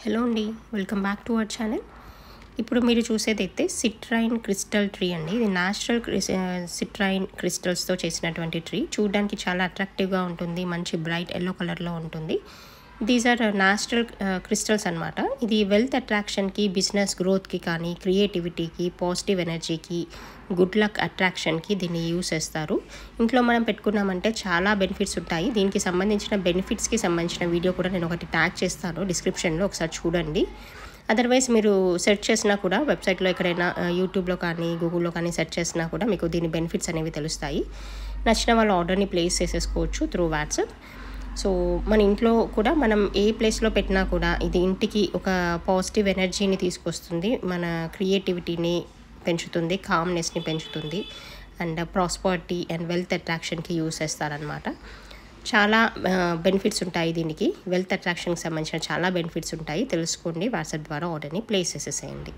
Hello అండి, welcome back to our channel. ఇప్పుడు మీరు చూసేదైతే సిట్రైన్ క్రిస్టల్ ట్రీ అండి. ఇది న్యాచురల్ సిట్రైన్ క్రిస్టల్స్తో చేసినటువంటి ట్రీ. చూడడానికి చాలా అట్రాక్టివ్గా ఉంటుంది, మంచి బ్రైట్ ఎల్లో కలర్లో ఉంటుంది. దీస్ ఆర్ న్యాచురల్ క్రిస్టల్స్ అనమాట. ఇది వెల్త్ అట్రాక్షన్కి, బిజినెస్ గ్రోత్కి కానీ, క్రియేటివిటీకి, పాజిటివ్ ఎనర్జీకి, గుడ్ లక్ అట్రాక్షన్కి దీన్ని యూస్ చేస్తారు. ఇంట్లో మనం పెట్టుకున్నామంటే చాలా బెనిఫిట్స్ ఉంటాయి. దీనికి సంబంధించిన బెనిఫిట్స్కి సంబంధించిన వీడియో కూడా నేను ఒకటి ట్యాగ్ చేస్తాను డిస్క్రిప్షన్లో, ఒకసారి చూడండి. అదర్వైజ్ మీరు సెర్చ్ చేసినా కూడా వెబ్సైట్లో ఎక్కడైనా యూట్యూబ్లో కానీ గూగుల్లో కానీ సెర్చ్ చేసినా కూడా మీకు దీని బెనిఫిట్స్ అనేవి తెలుస్తాయి. నచ్చిన వాళ్ళు ఆర్డర్ని ప్లేస్ చేసేసుకోవచ్చు త్రూ వాట్సాప్. సో మన ఇంట్లో కూడా మనం ఏ ప్లేస్లో పెట్టినా కూడా ఇది ఇంటికి ఒక పాజిటివ్ ఎనర్జీని తీసుకొస్తుంది, మన క్రియేటివిటీని పెంచుతుంది, కామ్నెస్ని పెంచుతుంది, అండ్ ప్రాస్పరిటీ అండ్ వెల్త్ అట్రాక్షన్కి యూస్ చేస్తారనమాట. చాలా బెనిఫిట్స్ ఉంటాయి దీనికి. వెల్త్ అట్రాక్షన్కి సంబంధించిన చాలా బెనిఫిట్స్ ఉంటాయి, తెలుసుకోండి. వాట్సాప్ ద్వారా ఆర్డర్ని ప్లేస్ చేసేసేయండి.